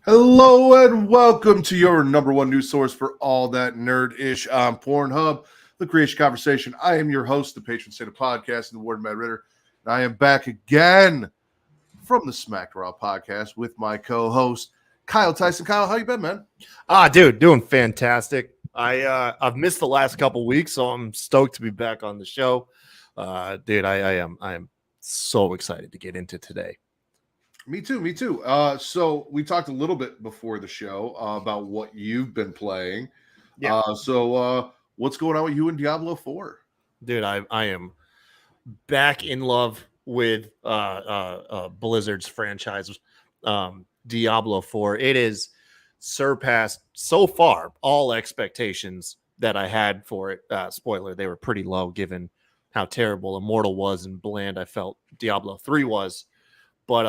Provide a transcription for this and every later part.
Hello and welcome to your number one news source for all that nerd-ish on Pornhub, the Creatia Conversation. I am your host, the patron saint of podcast, and the Warden Matt Ritter. And I am back again from the Smack Raw podcast with my co-host, Kyle Tyson. Kyle, how you been, man? Dude, doing fantastic. I've missed the last couple weeks, so I'm stoked to be back on the show. Dude, I am so excited to get into today. Me too. So we talked a little bit before the show about what you've been playing. Yeah. So what's going on with you in Diablo 4? Dude, I am back in love with Blizzard's franchise, Diablo 4. It is surpassed so far all expectations that I had for it. Spoiler, they were pretty low given how terrible Immortal was and bland I felt Diablo 3 was. But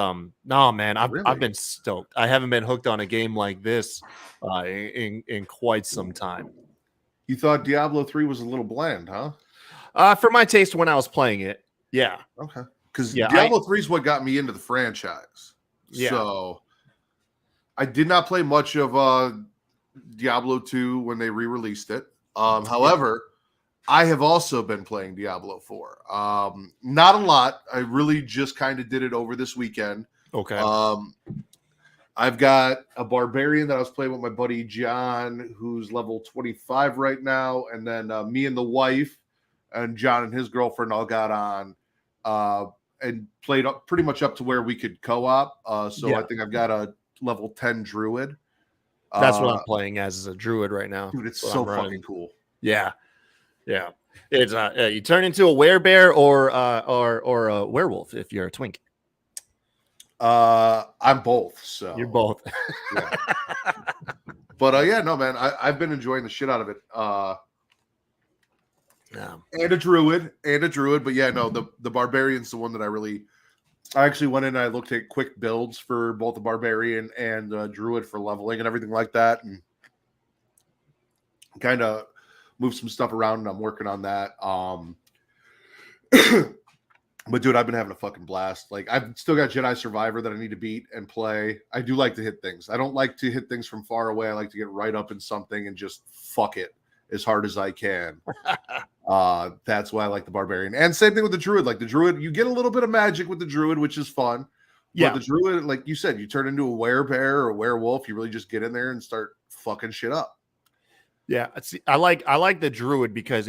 no, man, I've been stoked. I haven't been hooked on a game like this in quite some time. You thought Diablo 3 was a little bland, huh? For my taste when I was playing it, yeah. Okay. Because Diablo 3 is what got me into the franchise. Yeah. So I did not play much of Diablo 2 when they re-released it. However, I have also been playing Diablo 4. Not a lot. I really just kind of did it over this weekend. Okay. I've got a barbarian that I was playing with my buddy John, who's level 25 right now. And then me and the wife and John and his girlfriend all got on and played up pretty much up to where we could co-op. I think I've got a level 10 druid. That's what I'm playing as a druid right now. Dude, it's so fucking cool. Yeah. Yeah, it's you turn into a werebear or a werewolf if you're a twink. I'm both. So you're both. Yeah. But no, man, I've been enjoying the shit out of it. And a druid. But yeah, no, the barbarian's the one that I actually went in and I looked at quick builds for both the barbarian and druid for leveling and everything like that, and kind of move some stuff around, and I'm working on that. But dude, I've been having a fucking blast. Like, I've still got Jedi Survivor that I need to beat and play. I do like to hit things. I don't like to hit things from far away. I like to get right up in something and just fuck it as hard as I can. That's why I like the barbarian. And same thing with the druid. Like the druid, you get a little bit of magic with the druid, which is fun. Yeah. But the druid, like you said, you turn into a werebear or a werewolf. You really just get in there and start fucking shit up. Yeah, I like the druid because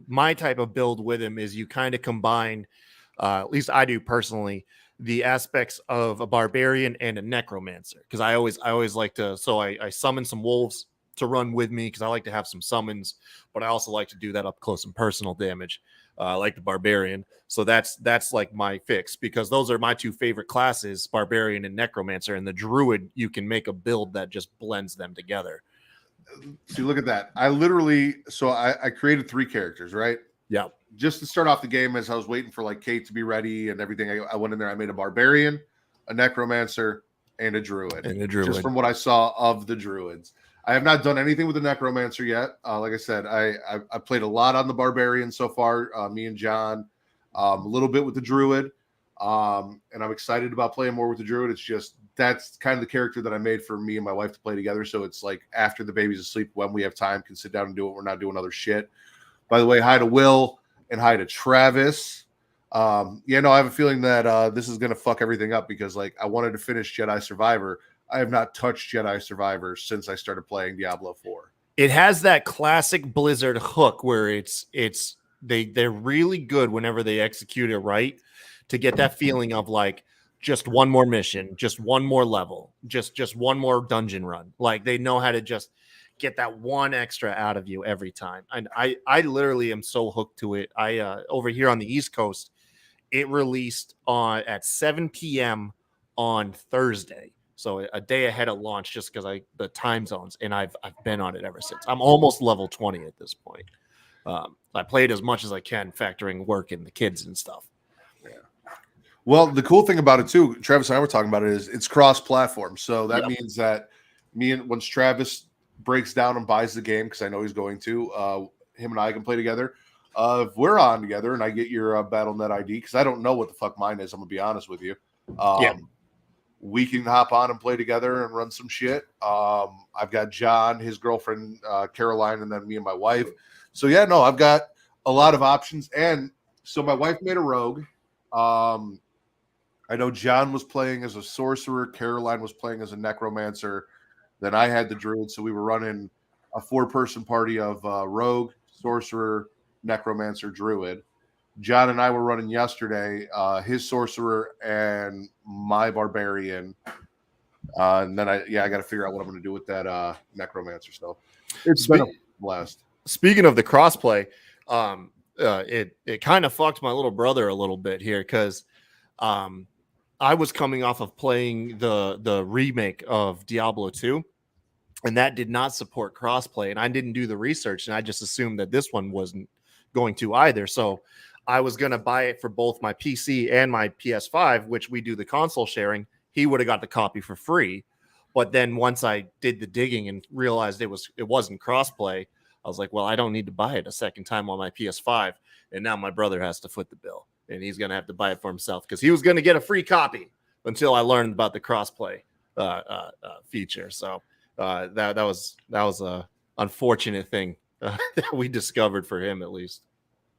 my type of build with him is you kind of combine, at least I do personally, the aspects of a barbarian and a necromancer. Because I always like to, so I summon some wolves to run with me because I like to have some summons, but I also like to do that up close and personal damage, like the barbarian. So that's like my fix, because those are my two favorite classes, barbarian and necromancer. And the druid, you can make a build that just blends them together. See, look at that. I created 3 characters, right? Yeah. Just to start off the game, as I was waiting for like Kate to be ready and everything, I went in there. I made a barbarian, a necromancer, and a druid. Just from what I saw of the druids. I have not done anything with the necromancer yet. Like I said, I played a lot on the barbarian so far. Me and John, a little bit with the druid. And I'm excited about playing more with the druid. It's just, that's kind of the character that I made for me and my wife to play together. So it's like after the baby's asleep, when we have time, can sit down and do it. We're not doing other shit. By the way, hi to Will and hi to Travis. I have a feeling that this is going to fuck everything up because like I wanted to finish Jedi Survivor. I have not touched Jedi Survivor since I started playing Diablo 4. It has that classic Blizzard hook where they're really good whenever they execute it right, to get that feeling of like just one more mission, just one more level, just one more dungeon run. Like they know how to just get that one extra out of you every time. And I literally am so hooked to it. Over here on the East Coast, it released at 7 p.m. on Thursday. So a day ahead of launch, just because the time zones, and I've been on it ever since. I'm almost level 20 at this point. I played as much as I can, factoring work and the kids and stuff. Yeah. Well, the cool thing about it too, Travis and I were talking about it, is it's cross-platform. So that means that once Travis breaks down and buys the game, because I know he's going to, him and I can play together. If we're on together and I get your BattleNet ID, because I don't know what the fuck mine is, I'm gonna be honest with you. We can hop on and play together and run some shit. I've got John, his girlfriend Caroline, and then me and my wife. So yeah, no, I've got a lot of options. And so my wife made a rogue. I know John was playing as a sorcerer, Caroline was playing as a necromancer. Then I had the druid, so we were running a 4-person party of rogue, sorcerer, necromancer, druid. John and I were running yesterday, his sorcerer and my barbarian. And then I got to figure out what I'm going to do with that necromancer. So it's been a blast. Speaking of the crossplay, it kind of fucked my little brother a little bit here because I was coming off of playing the remake of Diablo 2, and that did not support crossplay. And I didn't do the research, and I just assumed that this one wasn't going to either. So I was going to buy it for both my PC and my PS5, which we do the console sharing. He would have got the copy for free. But then once I did the digging and realized it wasn't crossplay, I was like, well, I don't need to buy it a second time on my PS5. And now my brother has to foot the bill, and he's going to have to buy it for himself because he was going to get a free copy until I learned about the crossplay feature. So that was a unfortunate thing that we discovered for him, at least.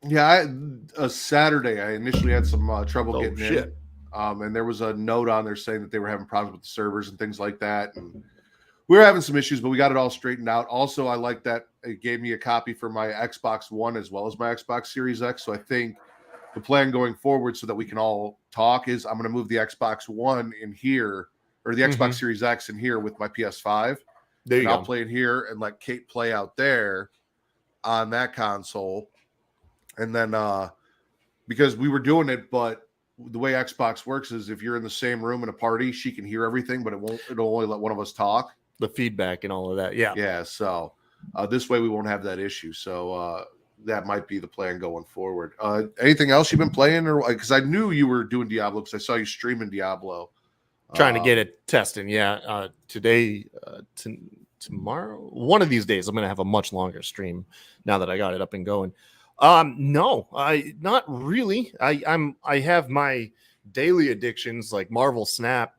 Yeah, Saturday I initially had some trouble getting in, and there was a note on there saying that they were having problems with the servers and things like that, and we were having some issues, but we got it all straightened out. Also, I like that it gave me a copy for my Xbox One as well as my Xbox Series X. So I think the plan going forward, so that we can all talk, is I'm going to move the Xbox One in here, or the Xbox Series X in here with my PS5. There you go. I'll play it here and let Kate play out there on that console. And then because we were doing it, but the way Xbox works is if you're in the same room in a party, she can hear everything, but it'll only let one of us talk. The feedback and all of that. Yeah. Yeah. So this way we won't have that issue. So that might be the plan going forward. Anything else you've been playing? Or because I knew you were doing Diablo because I saw you streaming Diablo. Trying to get it testing. Yeah. Today, tomorrow, one of these days, I'm going to have a much longer stream now that I got it up and going. No, not really. I have my daily addictions like Marvel Snap.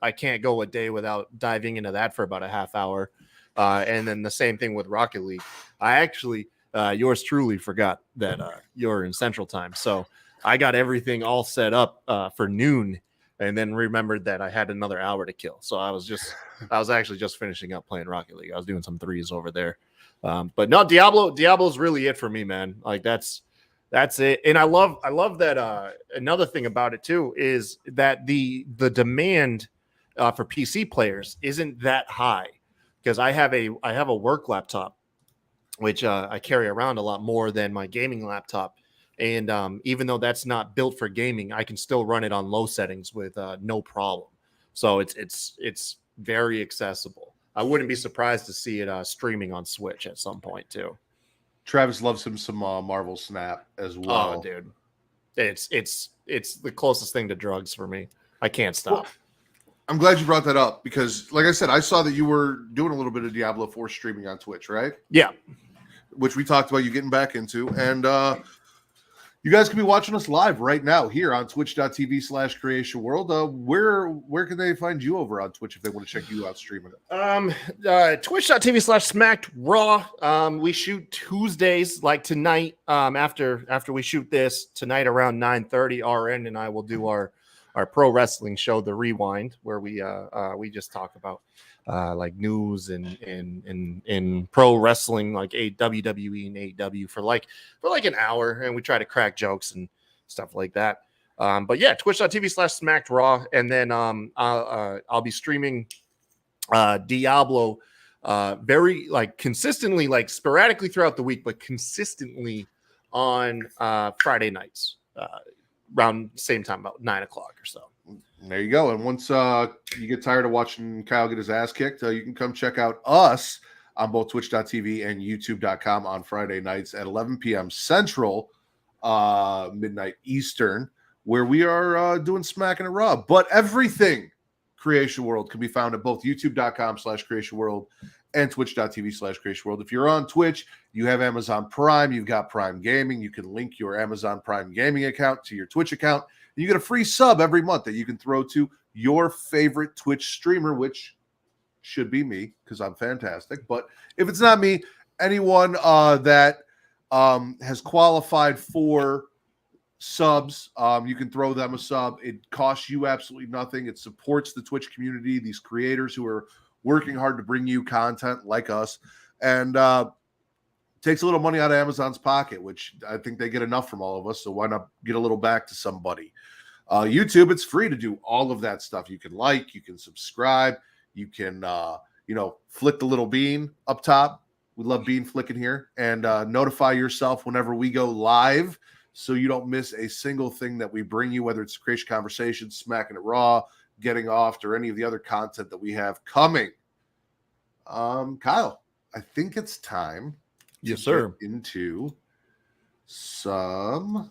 I can't go a day without diving into that for about a half hour. And then the same thing with Rocket League. I actually, yours truly forgot that you're in Central Time. So I got everything all set up for noon, and then remembered that I had another hour to kill. So I was actually just finishing up playing Rocket League. I was doing some threes over there. But no, Diablo's really it for me, man. Like that's it. And I love that. Another thing about it too is that the demand for PC players isn't that high, because I have a work laptop, which I carry around a lot more than my gaming laptop. And even though that's not built for gaming, I can still run it on low settings with no problem. So it's very accessible. I wouldn't be surprised to see it streaming on Switch at some point too. Travis loves him some Marvel Snap as well. Oh, dude, it's the closest thing to drugs for me. I can't stop. Well, I'm glad you brought that up because, like I said, I saw that you were doing a little bit of Diablo 4 streaming on Twitch, right? Yeah, which we talked about you getting back into, and you guys can be watching us live right now here on twitch.tv/Creatia World. Where can they find you over on Twitch if they want to check you out streaming? Twitch.tv/Smacked Raw. We shoot Tuesdays like tonight. After we shoot this tonight around 9:30, RN and I will do our pro wrestling show, The Rewind, where we just talk about like news and pro wrestling, like WWE and AEW for like an hour, and we try to crack jokes and stuff like that. But yeah, twitch.tv/Smacked Raw, and then I'll be streaming Diablo very like consistently, like sporadically throughout the week, but consistently on Friday nights around same time, about 9 o'clock or so. There you go. And once you get tired of watching Kyle get his ass kicked, you can come check out us on both twitch.tv and youtube.com on Friday nights at 11 p.m. Central, midnight Eastern. where we are doing Smacking It Raw. But everything Creatia World can be found at both youtube.com/Creatia World and twitch.tv/Creatia World. If you're on Twitch, you have Amazon Prime, you've got Prime Gaming. You can link your Amazon Prime Gaming account to your Twitch account. You get a free sub every month that you can throw to your favorite Twitch streamer, which should be me because I'm fantastic. But if it's not me, anyone that has qualified for subs, you can throw them a sub. It costs you absolutely nothing. It supports the Twitch community, these creators who are working hard to bring you content like us, and takes a little money out of Amazon's pocket, which I think they get enough from all of us, so why not get a little back to somebody? YouTube, it's free to do all of that stuff. You can like, you can subscribe, you can flick the little bean up top. We love bean flicking here, and notify yourself whenever we go live, so you don't miss a single thing that we bring you, whether it's Creatia Conversation, Smacking It Raw, Getting Offed, or any of the other content that we have coming. Kyle, I think it's time. Yes, sir. Get into some,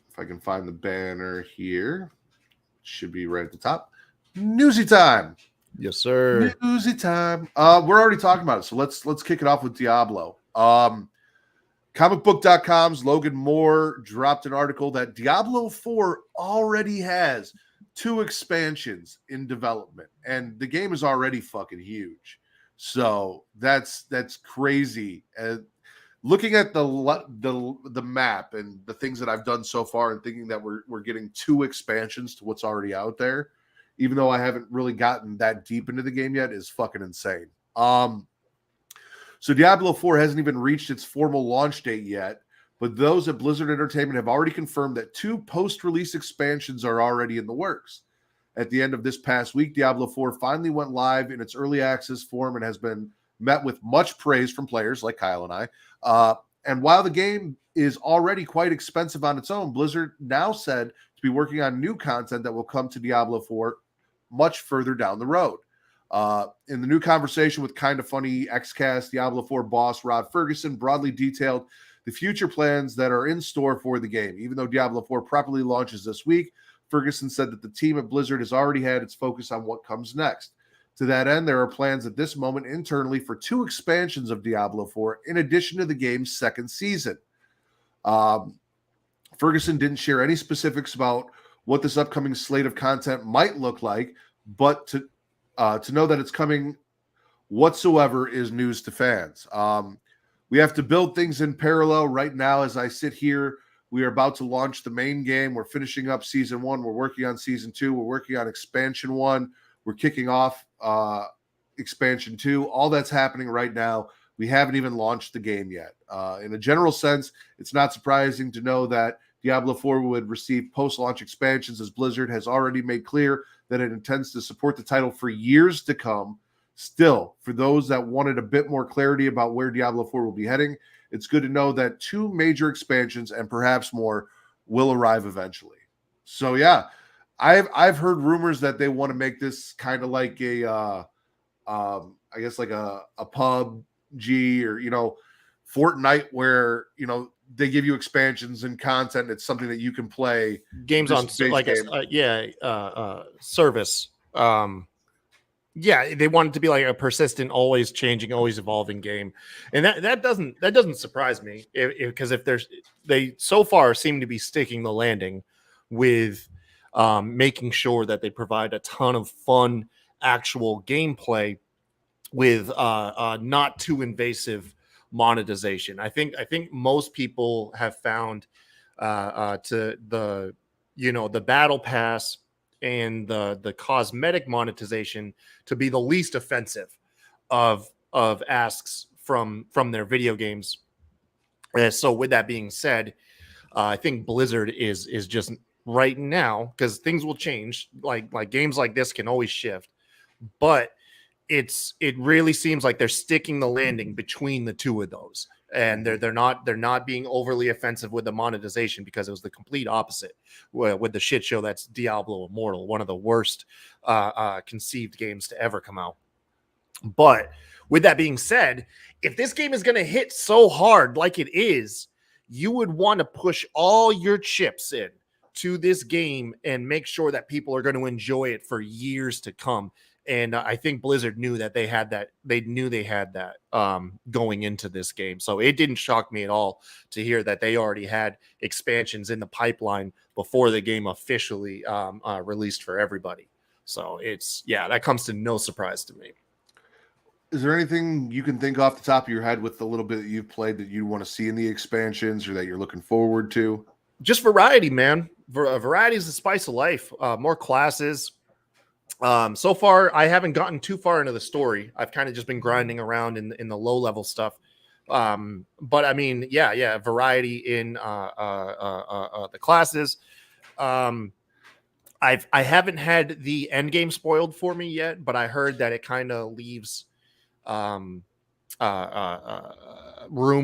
if I can find the banner here, should be right at the top. Newsy time. Yes, sir. Newsy time. We're already talking about it, so let's kick it off with Diablo. Comicbook.com's Logan Moore dropped an article that Diablo 4 already has 2 expansions in development, and the game is already fucking huge. So that's crazy. Looking at the map and the things that I've done so far, and thinking that we're getting 2 expansions to what's already out there, even though I haven't really gotten that deep into the game yet, is fucking insane. So Diablo 4 hasn't even reached its formal launch date yet, but those at Blizzard Entertainment have already confirmed that 2 post-release expansions are already in the works. At the end of this past week, Diablo 4 finally went live in its early access form and has been met with much praise from players like Kyle and I. And while the game is already quite expensive on its own, Blizzard now said to be working on new content that will come to Diablo 4 much further down the road. In the new conversation with Kinda Funny XCast, Diablo 4 boss Rod Ferguson broadly detailed the future plans that are in store for the game. Even though Diablo 4 properly launches this week, Ferguson said that the team at Blizzard has already had its focus on what comes next. To that end, there are plans at this moment internally for 2 expansions of Diablo 4 in addition to the game's second season. Ferguson didn't share any specifics about what this upcoming slate of content might look like, but to know that it's coming whatsoever is news to fans. We have to build things in parallel right now. As I sit here, we are about to launch the main game. We're finishing up season 1. We're working on season 2. We're working on expansion 1. We're kicking off expansion 2. All that's happening right now. We haven't even launched the game yet. In a general sense, it's not surprising to know that Diablo 4 would receive post-launch expansions, as Blizzard has already made clear that it intends to support the title for years to come. Still, for those that wanted a bit more clarity about where Diablo 4 will be heading, it's good to know that 2 major expansions and perhaps more will arrive eventually. So yeah, I've heard rumors that they want to make this kind of like a I guess like a PUBG or Fortnite, where they give you expansions and content. It's something that you can play. Games on like service. They want it to be like a persistent, always changing, always evolving game, and that doesn't surprise me because if they so far seem to be sticking the landing with making sure that they provide a ton of fun actual gameplay with not too invasive monetization. I think most people have found to the battle pass and the cosmetic monetization to be the least offensive of asks from their video games. So with that being said, I think Blizzard is just right now, because things will change. Like games like this can always shift, but it really seems like they're sticking the landing between the 2 of those, and they're not being overly offensive with the monetization, because it was the complete opposite with the shit show that's Diablo Immortal, one of the worst conceived games to ever come out. But with that being said, if this game is going to hit so hard like it is, you would want to push all your chips in to this game and make sure that people are going to enjoy it for years to come. And I think Blizzard knew that they had that. They knew they had that going into this game. So it didn't shock me at all to hear that they already had expansions in the pipeline before the game officially released for everybody. So that comes to no surprise to me. Is there anything you can think off the top of your head with the little bit that you've played that you want to see in the expansions or that you're looking forward to? Just variety, man. Variety is the spice of life. More classes. So far, I haven't gotten too far into the story. I've kind of just been grinding around in the low level stuff. But I mean, variety in the classes. I haven't had the end game spoiled for me yet, but I heard that it kind of leaves room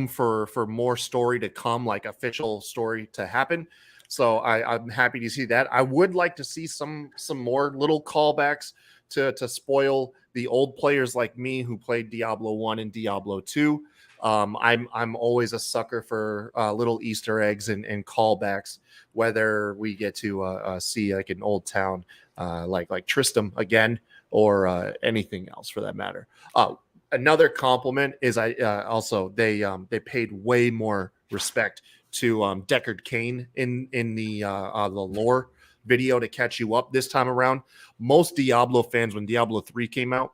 for more story to come, like official story to happen. So I'm happy to see that. I would like to see some more little callbacks to spoil the old players like me who played Diablo 1 and Diablo 2. I'm always a sucker for little Easter eggs and callbacks, whether we get to see like an old town like Tristram again or anything else for that matter. Another compliment is they paid way more respect to Deckard Cain in the lore video to catch you up this time around. Most Diablo fans, when Diablo 3 came out,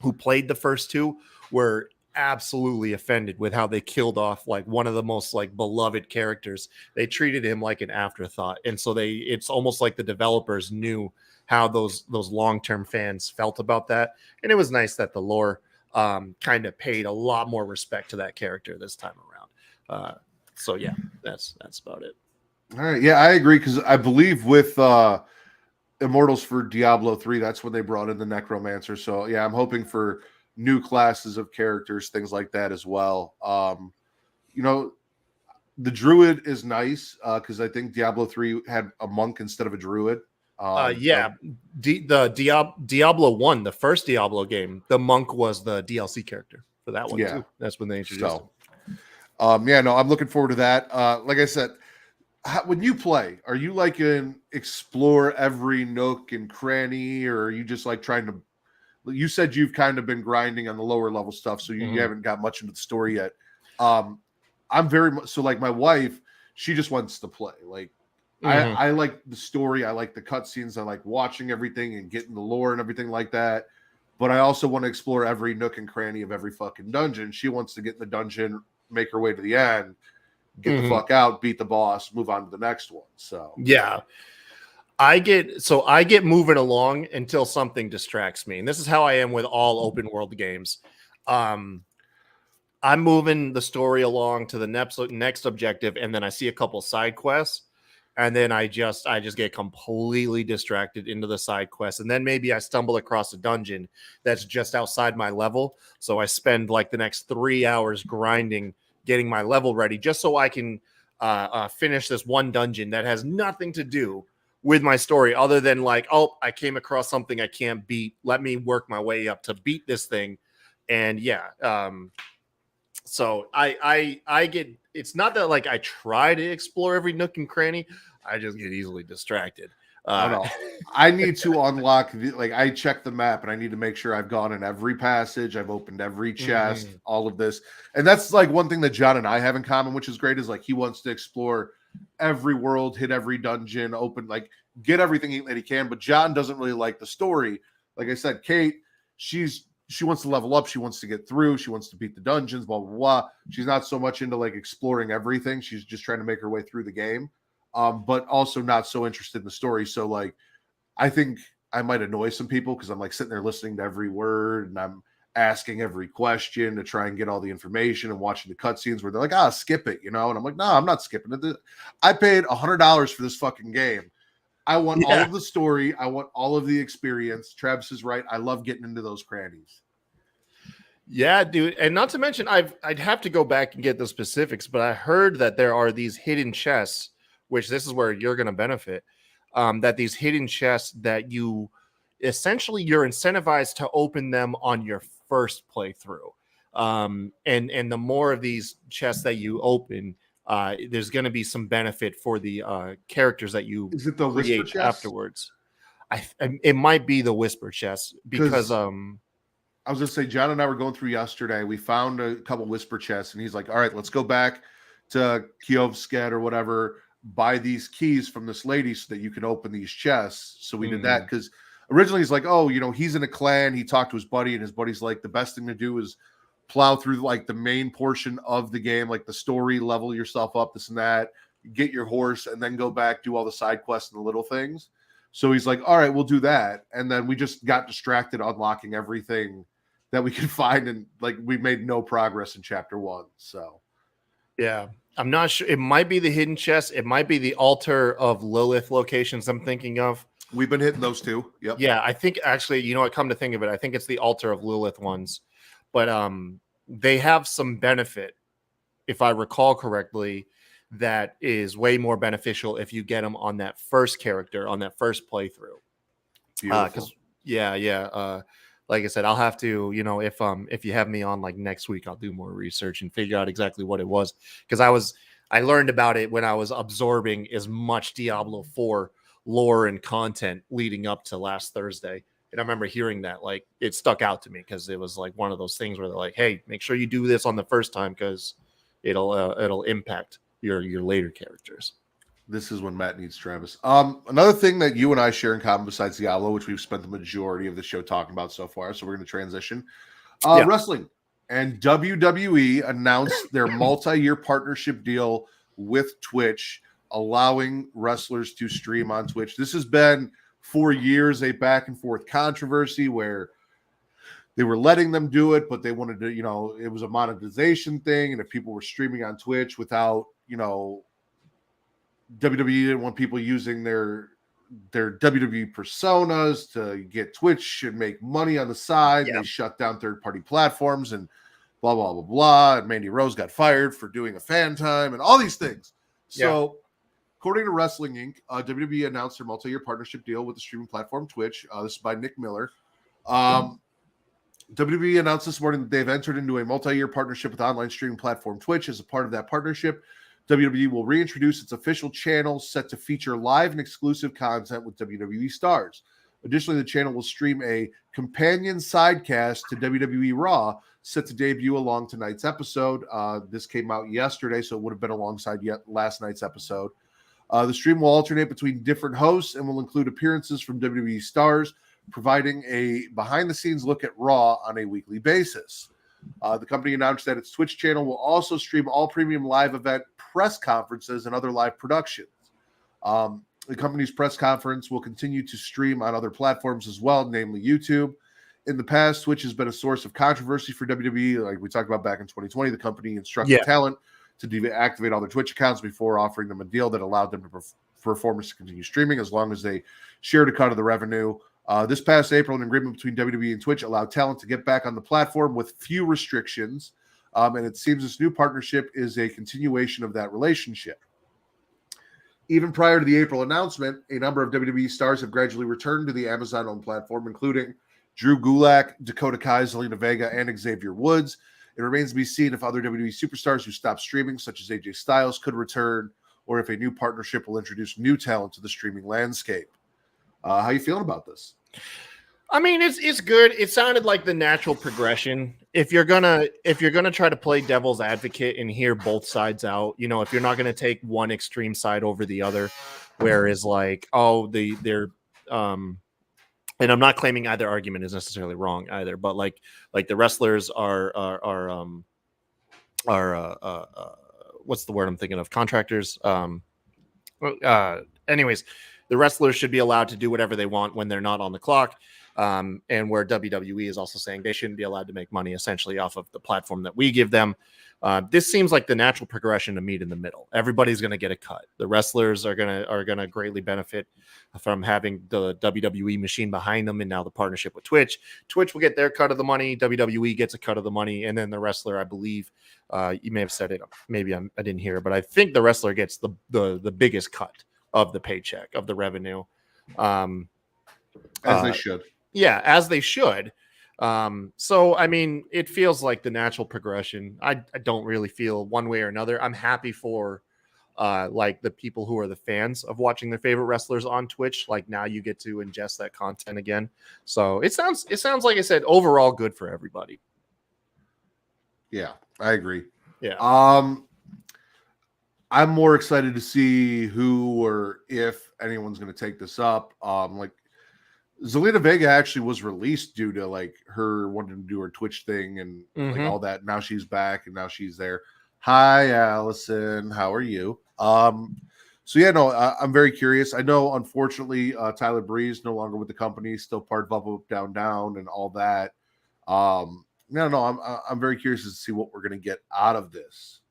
who played the first two, were absolutely offended with how they killed off like one of the most like beloved characters. They treated him like an afterthought, and so it's almost like the developers knew how those long-term fans felt about that, and it was nice that the lore kind of paid a lot more respect to that character this time around. So yeah, that's about it. All right, yeah, I agree, because I believe with Immortals for Diablo 3, that's when they brought in the Necromancer. So yeah, I'm hoping for new classes of characters, things like that as well. The Druid is nice because I think Diablo 3 had a monk instead of a Druid. The Diablo 1, the first Diablo game, the monk was the DLC character for that one too. That's when they introduced him. I'm looking forward to that. Like I said, when you play, are you like explore every nook and cranny, or are you just like trying to? You said you've kind of been grinding on the lower level stuff, so you haven't got much into the story yet. I'm very much so like my wife. She just wants to play. Like I like the story. I like the cutscenes. I like watching everything and getting the lore and everything like that. But I also want to explore every nook and cranny of every fucking dungeon. She wants to get in the dungeon, make her way to the end, get the fuck out, beat the boss, move on to the next one. So yeah, I get moving along until something distracts me, and this is how I am with all open world games. I'm moving the story along to the next objective, and then I see a couple side quests, and then I just get completely distracted into the side quests, and then maybe I stumble across a dungeon that's just outside my level, so I spend like the next 3 hours grinding, getting my level ready, just so I can finish this one dungeon that has nothing to do with my story other than like, oh, I came across something I can't beat. Let me work my way up to beat this thing. And so I get, it's not that like I try to explore every nook and cranny. I just get easily distracted. I need to unlock I check the map and I need to make sure I've gone in every passage, I've opened every chest, all of this. And that's like one thing that John and I have in common, which is great, is like he wants to explore every world, hit every dungeon, open, like get everything that he can. But John doesn't really like the story. Like I said, Kate, she wants to level up, she wants to get through, she wants to beat the dungeons, blah blah blah. She's not so much into like exploring everything. She's just trying to make her way through the game. But also not so interested in the story. So like I think I might annoy some people because I'm like sitting there listening to every word and I'm asking every question to try and get all the information and watching the cutscenes where they're like, skip it, And I'm like, no, I'm not skipping it. I paid $100 for this fucking game. I want all of the story. I want all of the experience. Travis is right. I love getting into those crannies. Yeah, dude. And not to mention, I'd have to go back and get the specifics, but I heard that there are these hidden chests, which this is where you're going to benefit, that these hidden chests that you're incentivized to open them on your first playthrough. And the more of these chests that you open, there's going to be some benefit for the characters that you Is it the whisper chest afterwards. It might be the whisper chest because I was gonna say John and I were going through yesterday. We found a couple whisper chests, and he's like, "All right, let's go back to Kiovsket or whatever, buy these keys from this lady so that you can open these chests." So we did that because originally he's like, "Oh, he's in a clan." He talked to his buddy, and his buddy's like, "The best thing to do is plow through like the main portion of the game, like the story, level yourself up, this and that, get your horse, and then go back, do all the side quests and the little things." So he's like, "All right, we'll do that." And then we just got distracted unlocking everything that we could find, and like we made no progress in chapter 1. So yeah, I'm not sure. It might be the hidden chest. It might be the altar of Lilith locations I'm thinking of. We've been hitting those two. Yep. Yeah, I think actually, come to think of it, I think it's the altar of Lilith ones. But they have some benefit, if I recall correctly, that is way more beneficial if you get them on that first character, on that first playthrough. Because like I said, I'll have to, if you have me on like next week, I'll do more research and figure out exactly what it was. Because I learned about it when I was absorbing as much Diablo 4 lore and content leading up to last Thursday. And I remember hearing that, like, it stuck out to me because it was like one of those things where they're like, "Hey, make sure you do this on the first time because it'll impact your later characters." This is when Matt needs Travis. Another thing that you and I share in common besides Diablo, which we've spent the majority of the show talking about so far, so we're going to transition. Wrestling. And WWE announced their multi-year partnership deal with Twitch, allowing wrestlers to stream on Twitch. This has been for years a back and forth controversy where they were letting them do it, but they wanted to, it was a monetization thing. And if people were streaming on Twitch without, WWE didn't want people using their WWE personas to get Twitch and make money on the side. Yep. They shut down third-party platforms and blah, blah, blah, blah. And Mandy Rose got fired for doing a fan time and all these things. So according to Wrestling Inc., WWE announced their multi-year partnership deal with the streaming platform Twitch. This is by Nick Miller. WWE announced this morning that they've entered into a multi-year partnership with online streaming platform Twitch. As a part of that partnership, WWE will reintroduce its official channel set to feature live and exclusive content with WWE stars. Additionally, the channel will stream a companion sidecast to WWE Raw set to debut along tonight's episode. This came out yesterday, so it would have been alongside last night's episode. The stream will alternate between different hosts and will include appearances from WWE stars, providing a behind-the-scenes look at Raw on a weekly basis. The company announced that its Twitch channel will also stream all premium live event press conferences and other live productions. The company's press conference will continue to stream on other platforms as well, namely YouTube. In the past, Twitch has been a source of controversy for WWE. Like we talked about back in 2020, the company instructed talent to deactivate all their Twitch accounts before offering them a deal that allowed them to performers to continue streaming as long as they shared a cut of the revenue. This past April, an agreement between WWE and Twitch allowed talent to get back on the platform with few restrictions. And it seems this new partnership is a continuation of that relationship. Even prior to the April announcement, a number of WWE stars have gradually returned to the Amazon-owned platform, including Drew Gulak, Dakota Kai, Zelina Vega, and Xavier Woods. It remains to be seen if other WWE superstars who stopped streaming, such as AJ Styles, could return, or if a new partnership will introduce new talent to the streaming landscape. How are you feeling about this? I mean, it's good. It sounded like the natural progression. If you're gonna try to play devil's advocate and hear both sides out, if you're not gonna take one extreme side over the other, whereas like, they're and I'm not claiming either argument is necessarily wrong either, but like the wrestlers are what's the word I'm thinking of? Contractors. Anyways, the wrestlers should be allowed to do whatever they want when they're not on the clock. And where WWE is also saying they shouldn't be allowed to make money essentially off of the platform that we give them. This seems like the natural progression to meet in the middle. Everybody's going to get a cut. The wrestlers are going to greatly benefit from having the WWE machine behind them, and now the partnership with Twitch. Twitch will get their cut of the money. WWE gets a cut of the money, and then the wrestler, I believe, you may have said it. Maybe I didn't hear it, but I think the wrestler gets the biggest cut of the paycheck, of the revenue. As they should. Yeah, as they should. So I mean, it feels like the natural progression. I don't really feel one way or another. I'm happy for like the people who are the fans of watching their favorite wrestlers on Twitch. Like now you get to ingest that content again. So it sounds like I said, overall good for everybody. Yeah, I agree. Yeah. I'm more excited to see who or if anyone's going to take this up. Like Zelina Vega actually was released due to like her wanting to do her Twitch thing and like all that. Now she's back and now she's there. Hi, Allison. How are you? So yeah, no, I'm very curious. I know, unfortunately, Tyler Breeze no longer with the company, still part of Up Up Down Down and all that. No, I'm very curious to see what we're going to get out of this.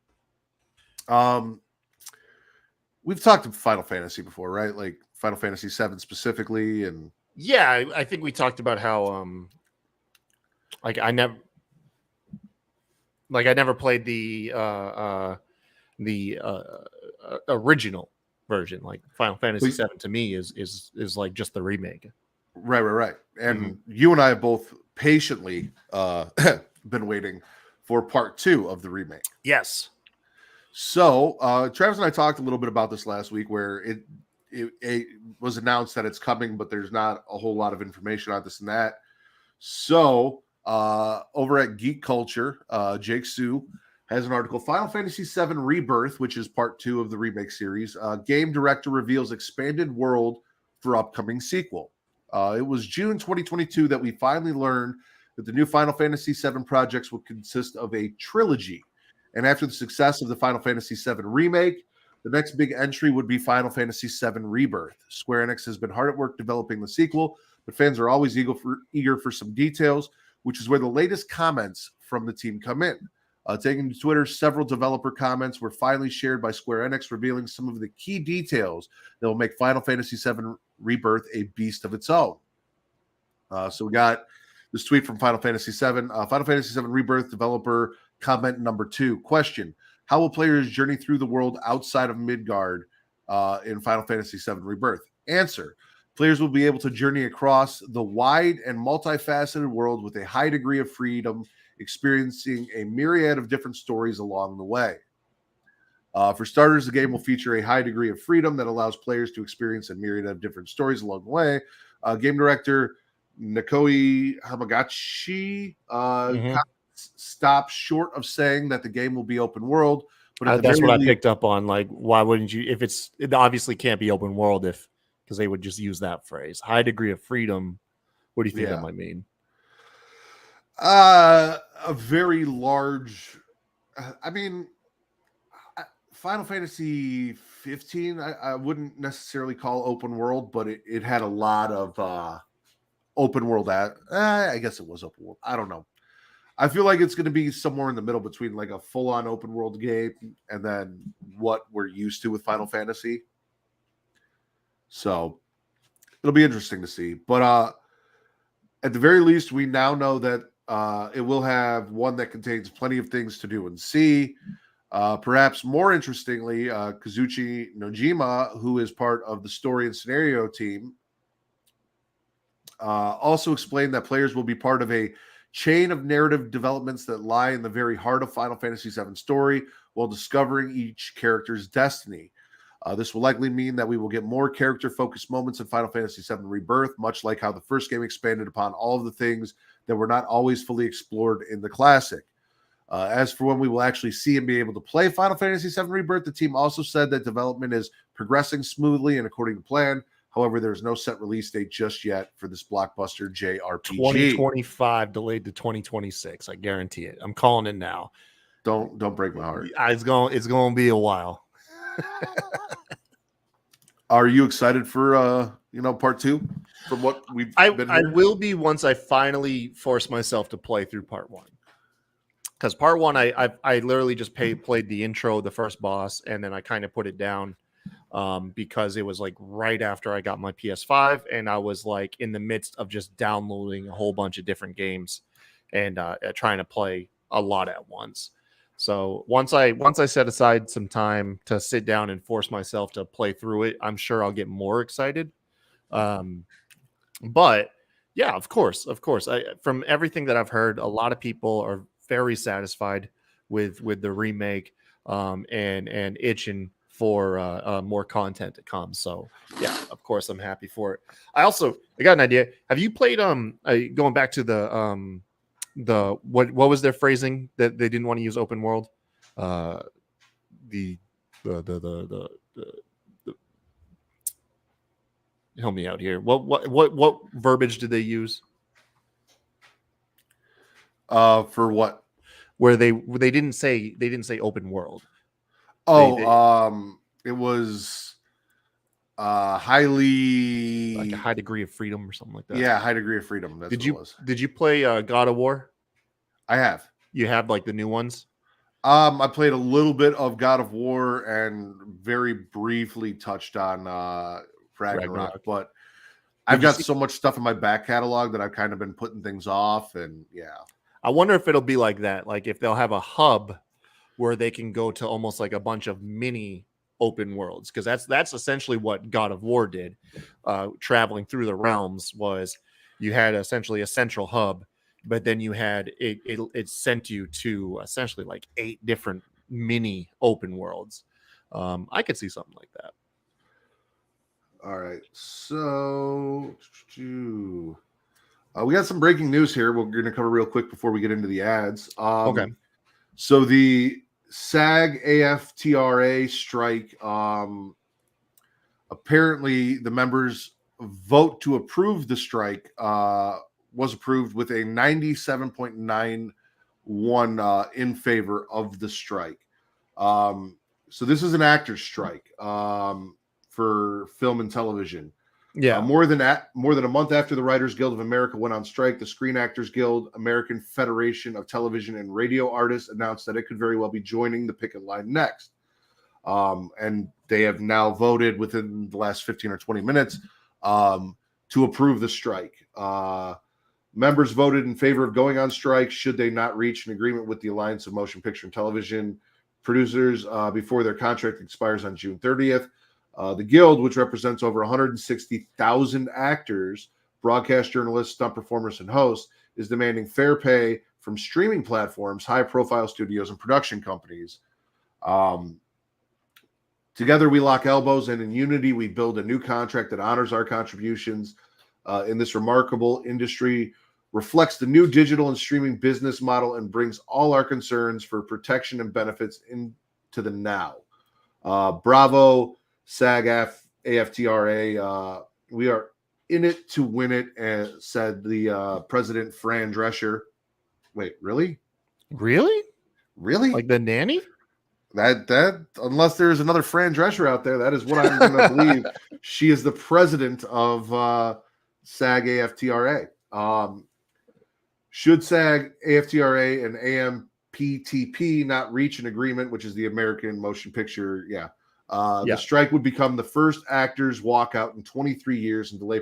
We've talked about Final Fantasy before, right? Like Final Fantasy 7 specifically, and yeah, I think we talked about how like I never played the original version. Like Final Fantasy 7 to me is like just the remake. Right. And you and I have both patiently been waiting for part 2 of the remake. Yes. So Travis and I talked a little bit about this last week, where it was announced that it's coming, but there's not a whole lot of information on this and that. So over at Geek Culture, Jake Sue has an article, Final Fantasy VII Rebirth, which is part 2 of the remake series. Game director reveals expanded world for upcoming sequel. It was June 2022 that we finally learned that the new Final Fantasy VII projects will consist of a trilogy. And after the success of the Final Fantasy VII Remake, the next big entry would be Final Fantasy VII Rebirth. Square Enix has been hard at work developing the sequel, but fans are always eager for some details, which is where the latest comments from the team come in. Taking to Twitter, several developer comments were finally shared by Square Enix, revealing some of the key details that will make Final Fantasy VII Rebirth a beast of its own. So we got this tweet from Final Fantasy VII. Final Fantasy VII Rebirth developer comment number 2. Question: how will players journey through the world outside of Midgard in Final Fantasy VII Rebirth? Answer: players will be able to journey across the wide and multifaceted world with a high degree of freedom, experiencing a myriad of different stories along the way. For starters, the game will feature a high degree of freedom that allows players to experience a myriad of different stories along the way. Game director Nikoi Hamagachi stopped short of saying that the game will be open world, but that's what I picked up on. Like, why wouldn't you? If it obviously can't be open world because they would just use that phrase, high degree of freedom. What do you think that might mean? A very large. I mean, Final Fantasy 15. I wouldn't necessarily call open world, but it had a lot of open world. I guess it was open world. I don't know. I feel like it's going to be somewhere in the middle between like a full-on open world game and then what we're used to with Final Fantasy. So it'll be interesting to see. But at the very least, we now know that it will have one that contains plenty of things to do and see. Perhaps more interestingly, Kazuchi Nojima, who is part of the story and scenario team, also explained that players will be part of a chain of narrative developments that lie in the very heart of Final Fantasy VII story while discovering each character's destiny. This will likely mean that we will get more character-focused moments in Final Fantasy VII Rebirth, much like how the first game expanded upon all of the things that were not always fully explored in the classic. As for when we will actually see and be able to play Final Fantasy VII Rebirth, the team also said that development is progressing smoothly and according to plan. However, there's no set release date just yet for this blockbuster JRPG. 2025 delayed to 2026. I guarantee it. I'm calling it now. Don't break my heart. It's going to be a while. Are you excited for part 2 from what we've been I will be once I finally force myself to play through part 1. Because part 1 I literally just played the intro, the first boss, and then I kind of put it down because it was like right after I got my PS5 and I was like in the midst of just downloading a whole bunch of different games and trying to play a lot at once. So once I set aside some time to sit down and force myself to play through it, I'm sure I'll get more excited. But Yeah, of course. From everything that I've heard, a lot of people are very satisfied with the remake, and itching for more content to come. So yeah, of course, I'm happy for it. I got an idea. Have you played going back to the what was their phrasing that they didn't want to use open world? The the help me out here. What verbiage did they use? For what? Where they didn't say open world. It was highly, like a high degree of freedom or something like that. Yeah, high degree of freedom. That's Did you play God of War? I have. You have like the new ones? I played a little bit of God of War and very briefly touched on Ragnarok, but I've got so much stuff in my back catalog that I've kind of been putting things off, and yeah. I wonder if it'll be like that, like if they'll have a hub where they can go to almost like a bunch of mini open worlds, because that's essentially what God of War did. Traveling through the realms was you had essentially a central hub, but then you had it sent you to essentially like 8 different mini open worlds. I could see something like that. All right, so we got some breaking news here. We're going to cover real quick before we get into the ads. Okay. So the SAG AFTRA strike, apparently the members' vote to approve the strike was approved with a 97.91 in favor of the strike. So this is an actors' strike for film and television. Yeah. More than a month after the Writers Guild of America went on strike, the Screen Actors Guild, American Federation of Television and Radio Artists, announced that it could very well be joining the picket line next. And they have now voted within the last 15 or 20 minutes to approve the strike. Members voted in favor of going on strike should they not reach an agreement with the Alliance of Motion Picture and Television Producers before their contract expires on June 30th. The Guild, which represents over 160,000 actors, broadcast journalists, stunt performers, and hosts, is demanding fair pay from streaming platforms, high-profile studios, and production companies. Together, we lock elbows, and in unity, we build a new contract that honors our contributions in this remarkable industry, reflects the new digital and streaming business model, and brings all our concerns for protection and benefits into the now. Bravo, SAG AFTRA, we are in it to win it, said the president, Fran Drescher. Wait, really? Really? Like the nanny? That unless there's another Fran Drescher out there, that is what I'm going to believe. She is the president of SAG AFTRA. Should SAG AFTRA and AMPTP not reach an agreement, which is the American Motion Picture, the strike would become the first actors walkout in 23 years and delay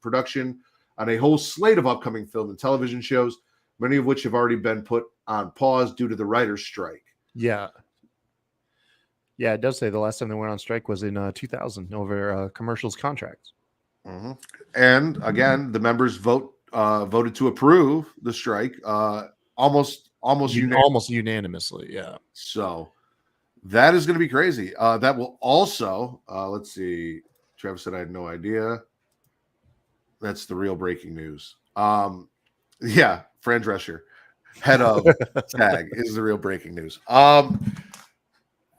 production on a whole slate of upcoming film and television shows, many of which have already been put on pause due to the writers' strike. Yeah, it does say the last time they went on strike was in 2000 over commercials contracts. Mm-hmm. And again, the members voted to approve the strike almost unanimously. Yeah. So that is going to be crazy. That will also, let's see. Travis said I had no idea. That's the real breaking news. Fran Drescher, head of SAG, is the real breaking news.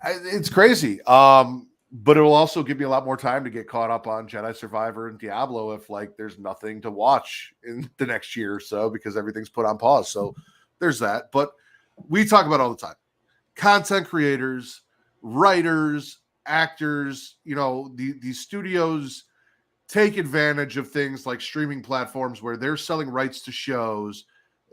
It's crazy. But it will also give me a lot more time to get caught up on Jedi Survivor and Diablo if there's nothing to watch in the next year or so because everything's put on pause. So there's that. But we talk about all the time. Content creators, writers, actors, these studios take advantage of things like streaming platforms where they're selling rights to shows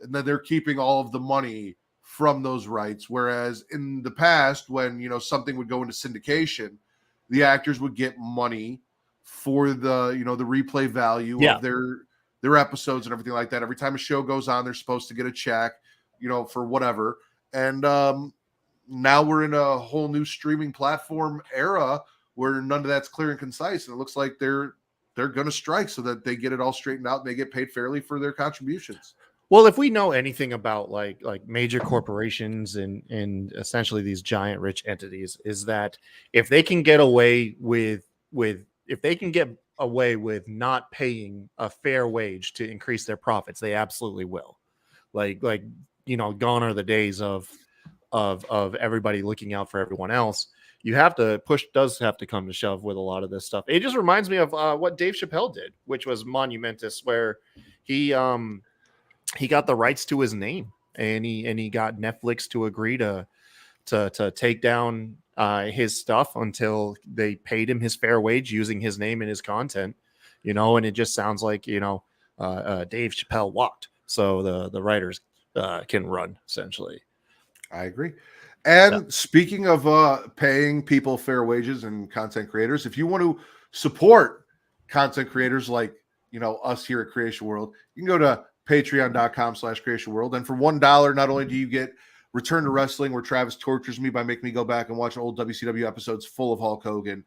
and then they're keeping all of the money from those rights. Whereas in the past, when, something would go into syndication, the actors would get money for the, the replay value of their episodes and everything like that. Every time a show goes on, they're supposed to get a check, for whatever. And, now we're in a whole new streaming platform era where none of that's clear and concise. And it looks like they're they're going to strike so that they get it all straightened out and they get paid fairly for their contributions. Well, if we know anything about like major corporations and essentially these giant rich entities, is that if they can get away with not paying a fair wage to increase their profits, they absolutely will. Like gone are the days of everybody looking out for everyone else. You have to does have to come to shove with a lot of this stuff. It just reminds me of what Dave Chappelle did, which was monumentous, where he got the rights to his name, and he got Netflix to agree to take down his stuff until they paid him his fair wage using his name and his content, and it just sounds like, Dave Chappelle walked so the writers can run, essentially. I agree. And speaking of paying people fair wages and content creators, if you want to support content creators like, us here at Creatia World, you can go to patreon.com/Creatia World. And for $1, not only do you get Return to Wrestling, where Travis tortures me by making me go back and watch old WCW episodes full of Hulk Hogan,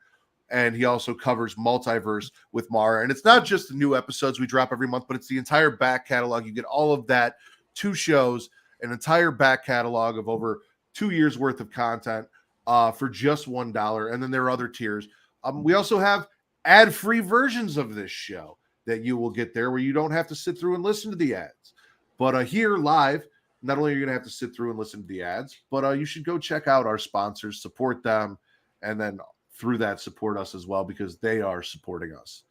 and he also covers Multiverse with Mara. And it's not just the new episodes we drop every month, but it's the entire back catalog. You get all of that, 2 shows, an entire back catalog of over 2 years worth of content for just $1. And then there are other tiers. We also have ad-free versions of this show that you will get there, where you don't have to sit through and listen to the ads. But here live, not only are you going to have to sit through and listen to the ads, but you should go check out our sponsors, support them, and then through that support us as well, because they are supporting us.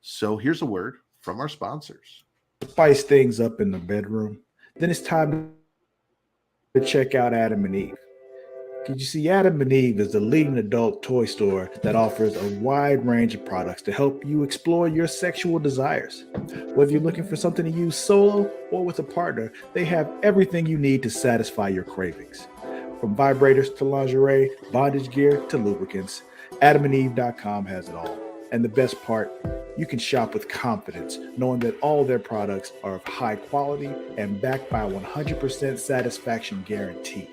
So here's a word from our sponsors. Spice things up in the bedroom, then it's time to check out Adam and Eve. Did you see, Adam and Eve is the leading adult toy store that offers a wide range of products to help you explore your sexual desires. Whether you're looking for something to use solo or with a partner, they have everything you need to satisfy your cravings. From vibrators to lingerie, bondage gear to lubricants, AdamandEve.com has it all. And the best part, you can shop with confidence, knowing that all their products are of high quality and backed by a 100% satisfaction guarantee.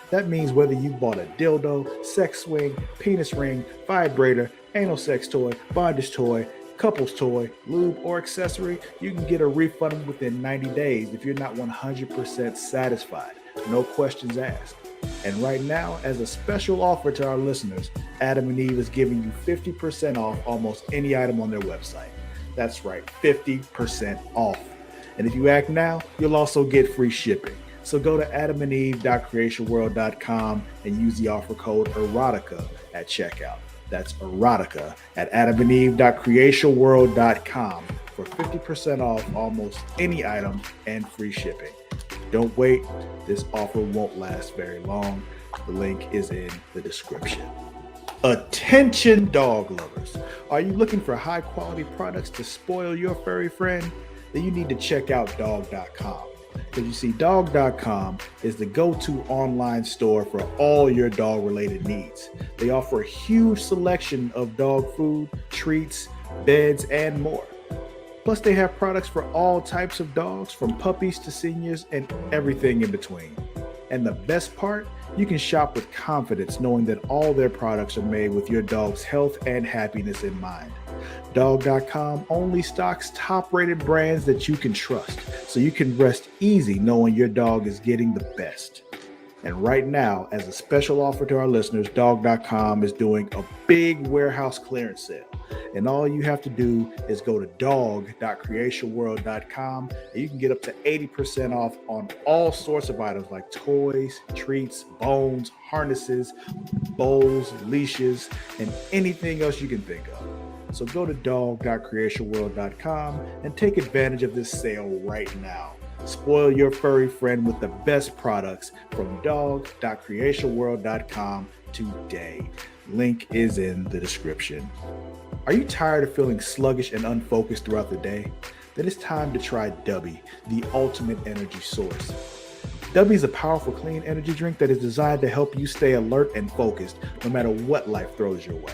That means whether you bought a dildo, sex swing, penis ring, vibrator, anal sex toy, bondage toy, couples toy, lube, or accessory, you can get a refund within 90 days if you're not 100% satisfied. No questions asked. And right now, as a special offer to our listeners, Adam and Eve is giving you 50% off almost any item on their website. That's right, 50% off. And if you act now, you'll also get free shipping. So go to adamandeve.creatiaworld.com and use the offer code erotica at checkout. That's erotica at adamandeve.creatiaworld.com for 50% off almost any item and free shipping. Don't wait. This offer won't last very long. The link is in the description. Attention, dog lovers. Are you looking for high quality products to spoil your furry friend? Then you need to check out dog.com. Because you see, dog.com is the go-to online store for all your dog-related needs. They offer a huge selection of dog food, treats, beds, and more. Plus, they have products for all types of dogs, from puppies to seniors and everything in between. And the best part, you can shop with confidence knowing that all their products are made with your dog's health and happiness in mind. Dog.com only stocks top-rated brands that you can trust, so you can rest easy knowing your dog is getting the best. And right now, as a special offer to our listeners, Dog.com is doing a big warehouse clearance sale. And all you have to do is go to dog.creatiaworld.com and you can get up to 80% off on all sorts of items like toys, treats, bones, harnesses, bowls, leashes, and anything else you can think of. So go to dog.creatiaworld.com and take advantage of this sale right now. Spoil your furry friend with the best products from dog.creatiaworld.com today. Link is in the description. Are you tired of feeling sluggish and unfocused throughout the day? Then it's time to try Dubby, the ultimate energy source. Dubby is a powerful, clean energy drink that is designed to help you stay alert and focused no matter what life throws your way.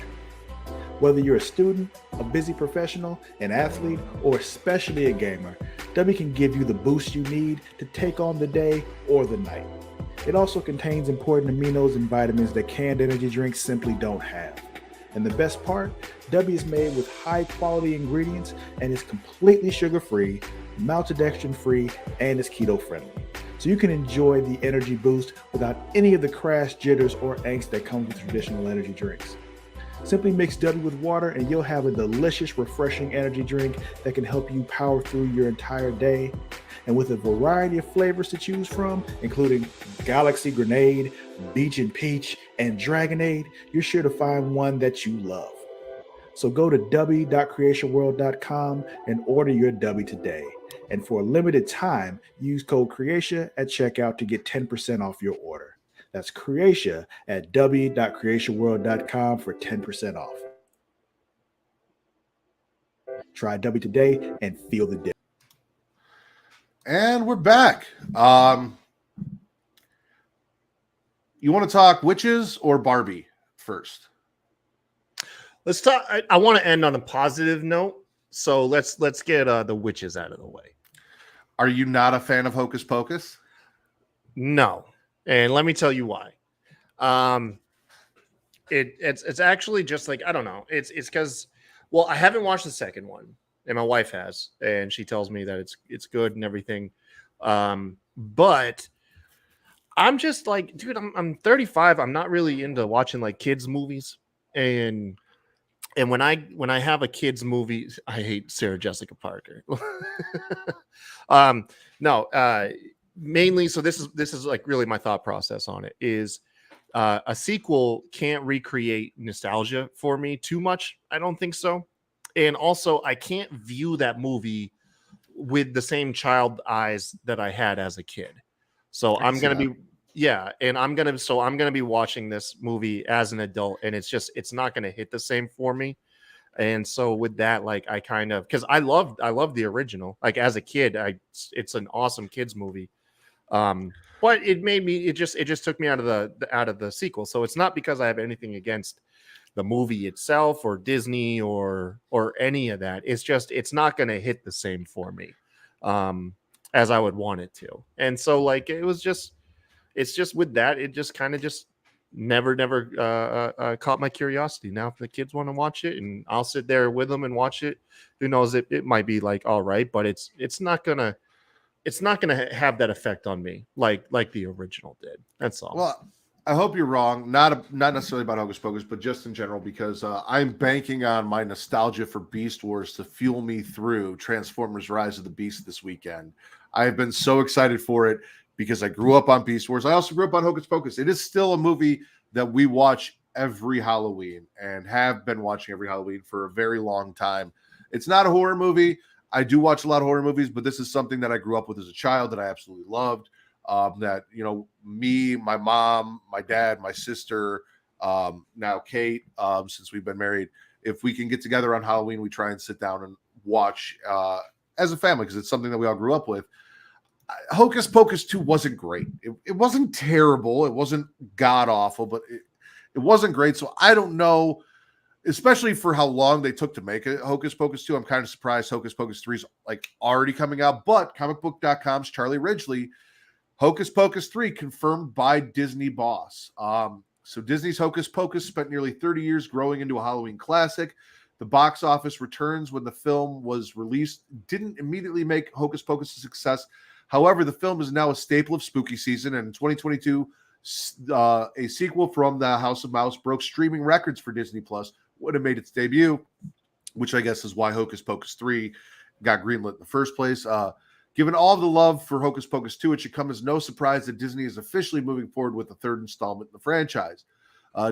Whether you're a student, a busy professional, an athlete, or especially a gamer, Dubby can give you the boost you need to take on the day or the night. It also contains important aminos and vitamins that canned energy drinks simply don't have. And the best part, W is made with high quality ingredients and is completely sugar-free, maltodextrin-free, and is keto-friendly. So you can enjoy the energy boost without any of the crash, jitters, or angst that comes with traditional energy drinks. Simply mix W with water and you'll have a delicious, refreshing energy drink that can help you power through your entire day. And with a variety of flavors to choose from, including Galaxy Grenade, Beach and Peach, and Dragonade, you're sure to find one that you love. So go to w.creationworld.com and order your W today. And for a limited time, use code Creatia at checkout to get 10% off your order. That's Creatia at w.creationworld.com for 10% off. Try W today and feel the difference. And we're back. You want to talk witches or Barbie first? Let's talk. I want to end on a positive note, so let's get the witches out of the way. Are you not a fan of Hocus Pocus? No, and let me tell you why. It's actually just like, I don't know. It's because, well, I haven't watched the second one, and my wife has, and she tells me that it's good and everything. But I'm just like, dude, I'm 35. I'm not really into watching like kids movies, and when I have a kids movie, I hate Sarah Jessica Parker. Mainly, so this is like really my thought process on it is a sequel can't recreate nostalgia for me too much. I don't think so. And also I can't view that movie with the same child eyes that I had as a kid. So I'm going to be, and I'm going to be watching this movie as an adult, and it's not going to hit the same for me. And so with that, like, I kind of, because I love the original, like as a kid, it's an awesome kids movie. But it just took me out of the sequel. So it's not because I have anything against the movie itself or Disney or any of that. It's just, it's not going to hit the same for me, as I would want it to. And so like, it's just with that, it just kind of just never caught my curiosity. Now, if the kids want to watch it and I'll sit there with them and watch it, who knows, it might be like, all right, but it's not gonna have that effect on me like the original did. That's all. Well, I hope you're wrong. Not necessarily about Hocus Pocus, but just in general, because I'm banking on my nostalgia for Beast Wars to fuel me through Transformers: Rise of the Beast this weekend. I have been so excited for it because I grew up on Beast Wars. I also grew up on Hocus Pocus. It is still a movie that we watch every Halloween and have been watching every Halloween for a very long time. It's not a horror movie. I do watch a lot of horror movies, but this is something that I grew up with as a child that I absolutely loved. That, you know, me, my mom, my dad, my sister, now Kate, since we've been married, if we can get together on Halloween, we try and sit down and watch as a family because it's something that we all grew up with. Hocus Pocus 2 wasn't great. It wasn't terrible. It wasn't god-awful, but it wasn't great. So I don't know, especially for how long they took to make it. Hocus Pocus 2, I'm kind of surprised Hocus Pocus 3 is like already coming out. But comicbook.com's Charlie Ridgely, Hocus Pocus 3 confirmed by Disney boss. So Disney's Hocus Pocus spent nearly 30 years growing into a Halloween classic. The box office returns when the film was released didn't immediately make Hocus Pocus a success. However, the film is now a staple of spooky season, and in 2022, a sequel from The House of Mouse broke streaming records for Disney Plus when it made its debut, which I guess is why Hocus Pocus 3 got greenlit in the first place. Given all of the love for Hocus Pocus 2, it should come as no surprise that Disney is officially moving forward with the third installment in the franchise.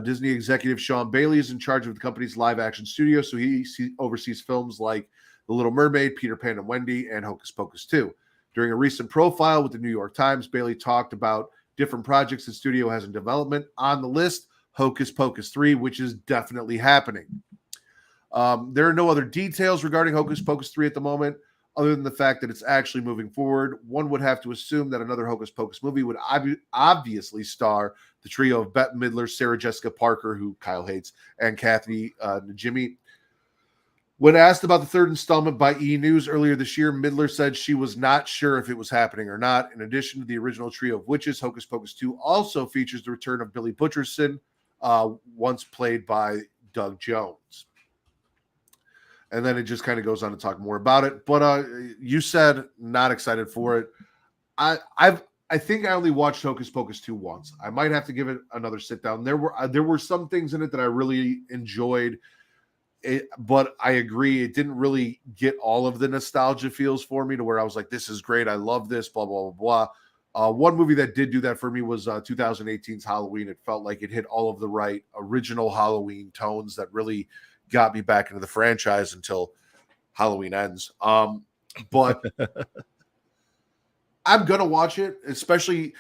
Disney executive Sean Bailey is in charge of the company's live-action studio, so he oversees films like The Little Mermaid, Peter Pan and Wendy, and Hocus Pocus 2. During a recent profile with the New York Times, Bailey talked about different projects the studio has in development. On the list, Hocus Pocus 3, which is definitely happening. There are no other details regarding Hocus Pocus 3 at the moment, other than the fact that it's actually moving forward. One would have to assume that another Hocus Pocus movie would obviously star the trio of Bette Midler, Sarah Jessica Parker, who Kyle hates, and Kathy Najimy. When asked about the third installment by E! News earlier this year, Midler said she was not sure if it was happening or not. In addition to the original trio of witches, Hocus Pocus 2 also features the return of Billy Butcherson, once played by Doug Jones. And then it just kind of goes on to talk more about it. But you said not excited for it. I think I only watched Hocus Pocus 2 once. I might have to give it another sit down. There were some things in it that I really enjoyed. But I agree, it didn't really get all of the nostalgia feels for me to where I was like, this is great, I love this, blah, blah, blah, blah. One movie that did do that for me was 2018's Halloween. It felt like it hit all of the right original Halloween tones that really got me back into the franchise until Halloween ends. But I'm going to watch it, especially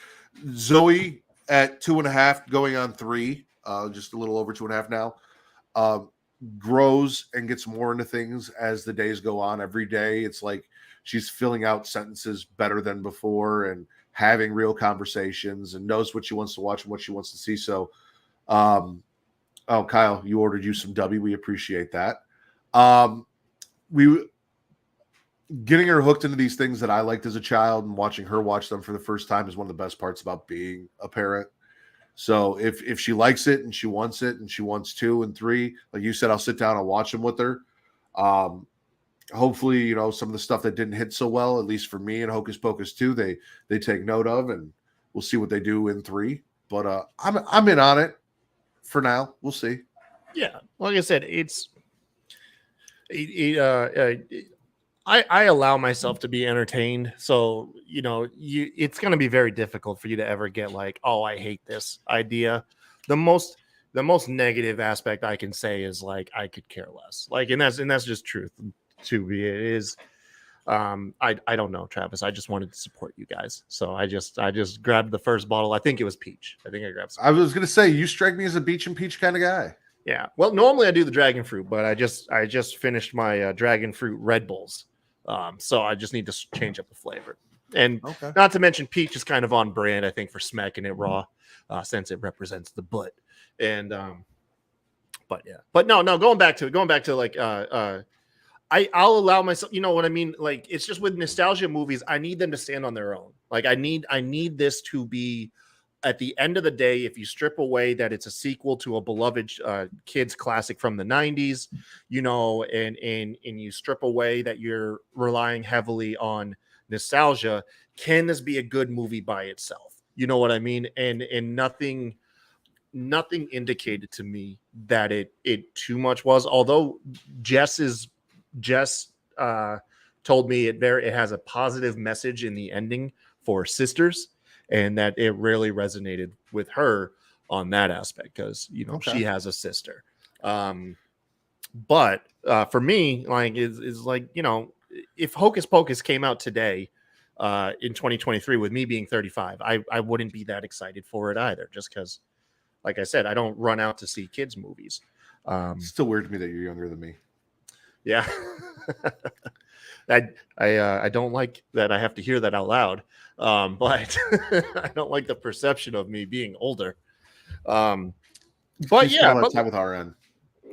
Zoe at 2.5 going on 3, just a little over 2.5 now. Grows and gets more into things as the days go on. Every day it's like she's filling out sentences better than before and having real conversations and knows what she wants to watch and what she wants to see. So Kyle, you ordered you some W. We appreciate that. We getting her hooked into these things that I liked as a child and watching her watch them for the first time is one of the best parts about being a parent. So if she likes it and she wants 2 and 3, like you said, I'll sit down and watch them with her. Hopefully, some of the stuff that didn't hit so well, at least for me in Hocus Pocus 2, they take note of, and we'll see what they do in 3. But I'm in on it for now. We'll see. Yeah, like I said, I allow myself to be entertained. So, it's going to be very difficult for you to ever get like, oh, I hate this idea. The most negative aspect I can say is like, I could care less. Like, and that's just truth to me. It is. I don't know, Travis. I just wanted to support you guys. So I just grabbed the first bottle. I think it was peach. I think I grabbed some. I was going to say, you strike me as a beach and peach kind of guy. Yeah. Well, normally I do the dragon fruit, but I just finished my dragon fruit Red Bulls. So I just need to change up the flavor. And not to mention peach is kind of on brand, I think, for smacking it raw, since it represents the butt. And but yeah. But no, going back to like I'll allow myself, you know what I mean? Like, it's just with nostalgia movies, I need them to stand on their own. Like I need this to be, at the end of the day, if you strip away that it's a sequel to a beloved kids classic from the 90s, and you strip away that you're relying heavily on nostalgia, can this be a good movie by itself? You know what I mean? And nothing indicated to me that it too much was, although Jess told me it has a positive message in the ending for sisters, and that it really resonated with her on that aspect because, she has a sister. But for me, like, is like, if Hocus Pocus came out today in 2023 with me being 35, I wouldn't be that excited for it either, just because, like I said, I don't run out to see kids movies. It's still weird to me that you're younger than me. Yeah. I don't like that I have to hear that out loud. But I don't like the perception of me being older. But yeah, time with RN.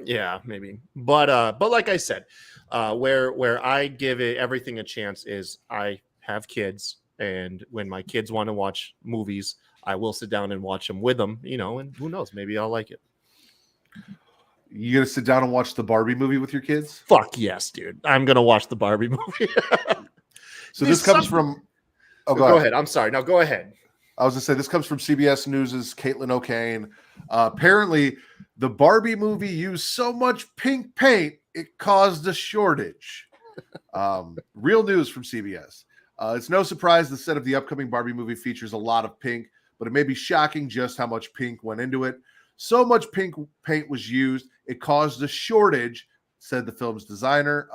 Yeah, maybe. But like I said, where I give it everything a chance is I have kids, and when my kids want to watch movies, I will sit down and watch them with them, and who knows, maybe I'll like it. You gonna sit down and watch the Barbie movie with your kids? Fuck yes, dude. I'm gonna watch the Barbie movie. So this comes from. Oh, go ahead. I'm sorry. No, go ahead. I was gonna say this comes from CBS News' Caitlin O'Kane. Apparently, the Barbie movie used so much pink paint it caused a shortage. Real news from CBS. It's no surprise the set of the upcoming Barbie movie features a lot of pink, but it may be shocking just how much pink went into it. So much pink paint was used, it caused a shortage, said the film's designer.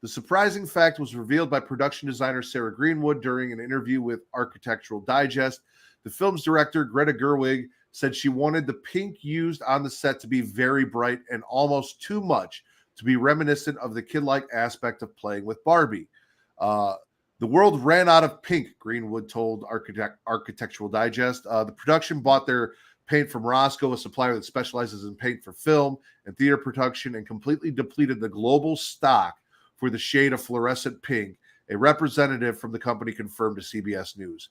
The surprising fact was revealed by production designer Sarah Greenwood during an interview with Architectural Digest. The film's director, Greta Gerwig, said she wanted the pink used on the set to be very bright and almost too much to be reminiscent of the kid-like aspect of playing with Barbie. The world ran out of pink, Greenwood told Architectural Digest. The production bought their paint from Roscoe, a supplier that specializes in paint for film and theater production, and completely depleted the global stock for the shade of fluorescent pink, a representative from the company confirmed to CBS News.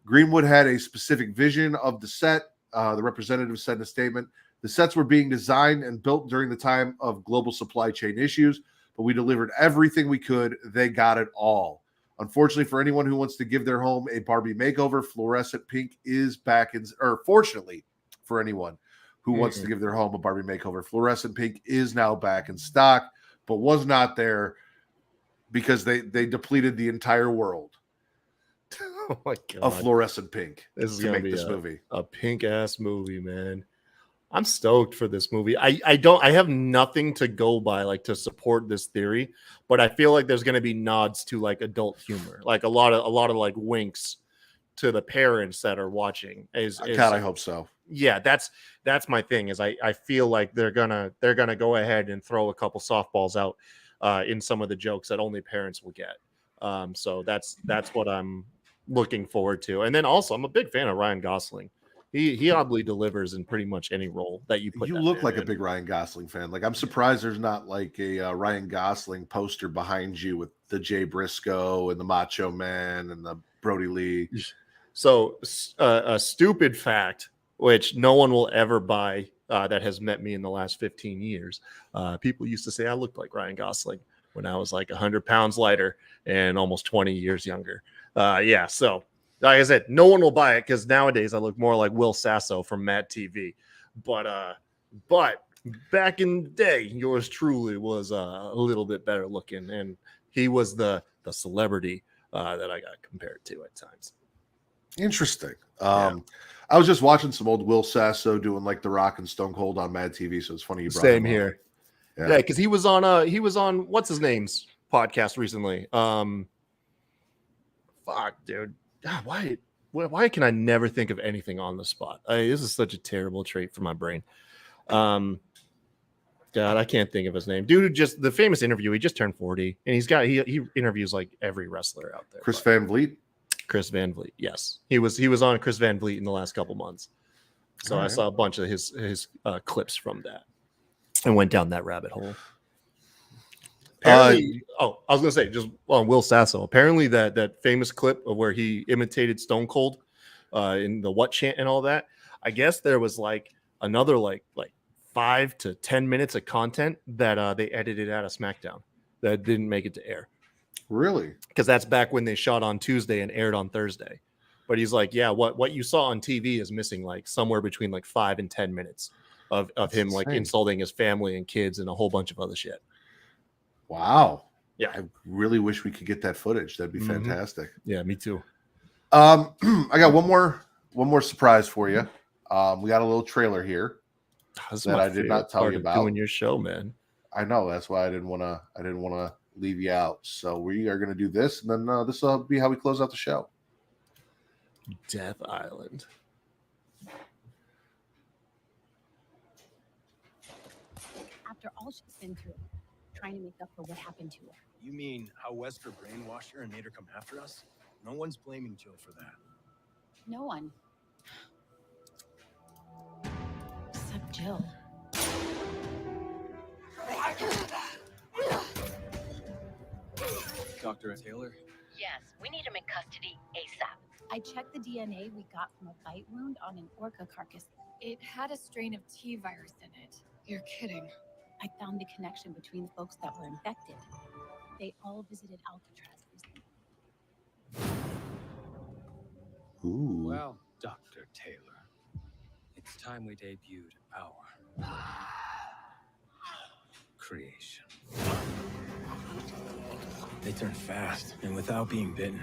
Greenwood had a specific vision of the set. The representative said in a statement, The sets were being designed and built during the time of global supply chain issues, but we delivered everything we could. They got it all. Unfortunately, for anyone who wants to give their home a Barbie makeover, fluorescent pink is back in, or fortunately for anyone who wants to give their home a Barbie makeover, fluorescent pink is now back in stock, but was not there because they depleted the entire world Oh my God. of fluorescent pink This is to gonna make be this movie. A pink ass movie, man. I'm stoked for this movie. I have nothing to go by like to support this theory, but I feel like there's going to be nods to like adult humor, like a lot of like winks to the parents that are watching. God, I hope so. Yeah, that's my thing. Is I feel like they're gonna go ahead and throw a couple softballs out in some of the jokes that only parents will get. So that's what I'm looking forward to. And then also, I'm a big fan of Ryan Gosling. He oddly delivers in pretty much any role that you put. You look like a big Ryan Gosling fan. Like, I'm surprised there's not like a Ryan Gosling poster behind you with the Jay Briscoe and the Macho Man and the Brody Lee. So a stupid fact, which no one will ever buy, that has met me in the last 15 years. People used to say I looked like Ryan Gosling when I was like 100 pounds lighter and almost 20 years younger. Yeah, so. Like I said, no one will buy it because nowadays I look more like Will Sasso from Mad TV. But back in the day, yours truly was a little bit better looking, and he was the celebrity that I got compared to at times. Interesting. I was just watching some old Will Sasso doing like The Rock and Stone Cold on Mad TV, so it's funny you brought Same him here. Up. Yeah, because he was on what's his name's podcast recently. Fuck, dude. God, why can I never think of anything on the spot? This is such a terrible trait for my brain. God, I can't think of his name. Dude, just the famous interview. He just turned 40, and he interviews like every wrestler out there. Chris Van Vliet. Chris Van Vliet. Yes, he was on Chris Van Vliet in the last couple months. So I saw a bunch of his clips from that, and went down that rabbit hole. Apparently, I was gonna say just on Will Sasso. Apparently, that famous clip of where he imitated Stone Cold in the What chant and all that. I guess there was like another like 5 to 10 minutes of content that they edited out of SmackDown that didn't make it to air. Really? Because that's back when they shot on Tuesday and aired on Thursday. But he's like, yeah, what you saw on TV is missing like somewhere between like 5 and 10 minutes of him like insulting his family and kids and a whole bunch of other shit. Wow. Yeah. I really wish we could get that footage. That'd be fantastic. Yeah, me too. I got one more surprise for you. We got a little trailer here that I did not tell you about. Doing your show, man. I know, that's why I didn't want to leave you out. So we are going to do this, and then this will be how we close out the show. Death Island. After all she's been through, trying to make up for what happened to her. You mean how Wesker brainwashed her and made her come after us? No one's blaming Jill for that. No one. Except Jill. Dr. Taylor? Yes, we need him in custody ASAP. I checked the DNA we got from a bite wound on an orca carcass. It had a strain of T virus in it. You're kidding. I found the connection between the folks that were infected. They all visited Alcatraz recently. Ooh. Well, Dr. Taylor, it's time we debuted our creation. They turn fast and without being bitten.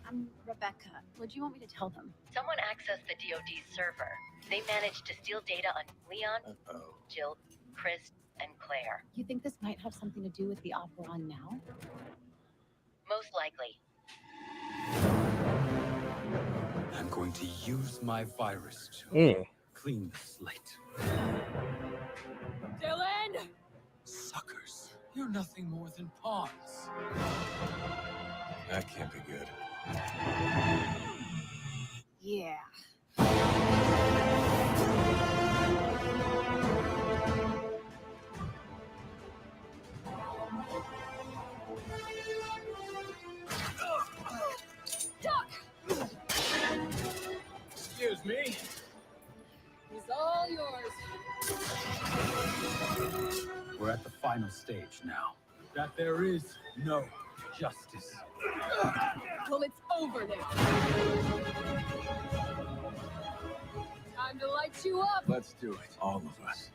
I'm Rebecca. What do you want me to tell them? Someone accessed the DoD server. They managed to steal data on Leon, Jill, Chris, and Claire. You think this might have something to do with the op we're on now? Most likely. I'm going to use my virus to clean the slate. Dylan! Suckers, you're nothing more than pawns. That can't be good. Yeah. Excuse me. final stage now. That there is no justice. Well, it's over then. Time to light you up. Let's do it, all of us.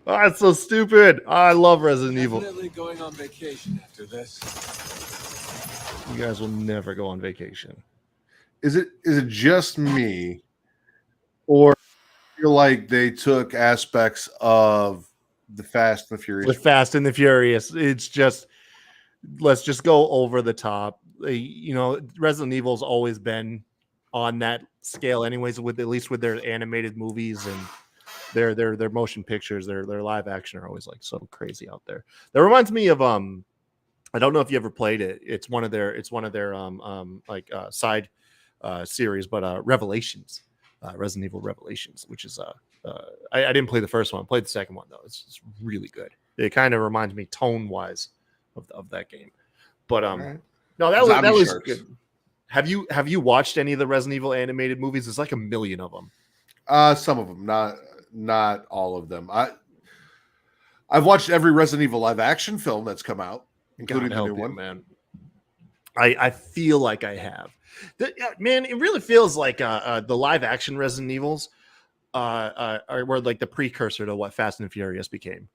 Oh, that's so stupid. Oh, I love Resident Evil. Definitely going on vacation after this. You guys will never go on vacation. Is it just me, or I feel like they took aspects of the Fast and the Furious? With Fast and the Furious, it's just, let's just go over the top. Resident Evil's always been on that scale anyways, with at least with their animated movies and their motion pictures, their live action are always like so crazy out there. That reminds me of I don't know if you ever played it. It's one of their side series, but Revelations, Resident Evil Revelations, which is I didn't play the first one. I played the second one though. It's really good. It kind of reminds me tone wise of that game. But Right. no, that was Sharks. good. Have you watched any of the Resident Evil animated movies? There's like a million of them. Some of them, not all of them. I've watched every Resident Evil live action film that's come out, including the new one. Man. I feel like I have. Man, it really feels like the live action Resident Evils were like the precursor to what Fast and Furious became.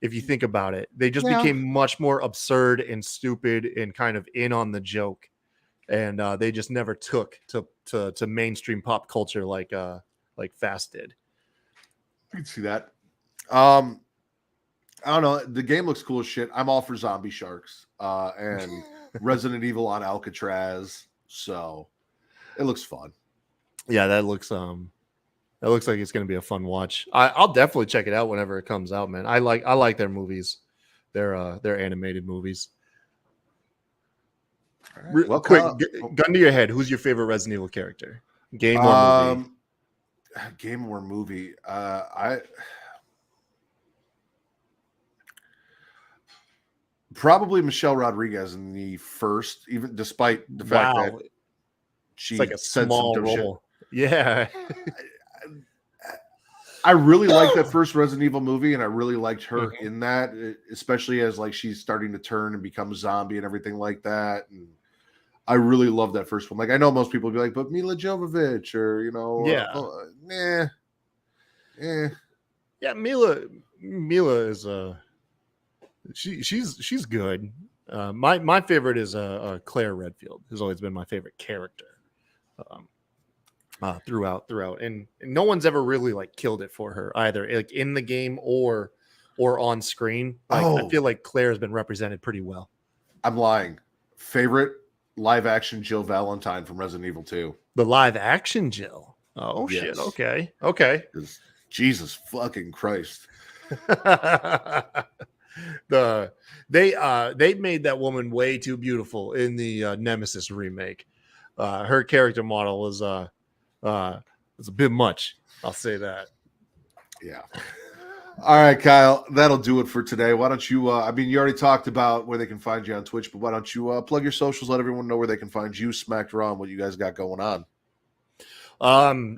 If you think about it, they just became much more absurd and stupid and kind of in on the joke, and they just never took to mainstream pop culture like Fast did. I can see that. I don't know. The game looks cool as shit. I'm all for zombie sharks and Resident Evil on Alcatraz. So it looks fun. Yeah, that looks like it's going to be a fun watch. I'll definitely check it out whenever it comes out, man. I like their movies, their animated movies. Right. Well, quick, gun to your head. Who's your favorite Resident Evil character? Game or movie? Game or movie? Probably Michelle Rodriguez in the first, even despite the fact that she it's like a said small some dumb role. Yeah. I really liked that first Resident Evil movie, and I really liked her in that, especially as like she's starting to turn and become a zombie and everything like that. And I really love that first one. Like I know most people would be like, but Mila Jovovich, or Yeah, Mila is she's good. My favorite is Claire Redfield, who's always been my favorite character throughout, and no one's ever really like killed it for her either, like in the game or on screen. I feel like Claire's been represented pretty well. I'm lying. Favorite live action Jill Valentine from Resident Evil 2. The live action Jill. Oh Yes. shit. Okay. Jesus fucking Christ. They made that woman way too beautiful in the Nemesis remake. Her character model was a bit much. I'll say that. Yeah. All right, Kyle, that'll do it for today. Why don't you, you already talked about where they can find you on Twitch, but why don't you plug your socials, let everyone know where they can find you, Smacked Raw, and what you guys got going on.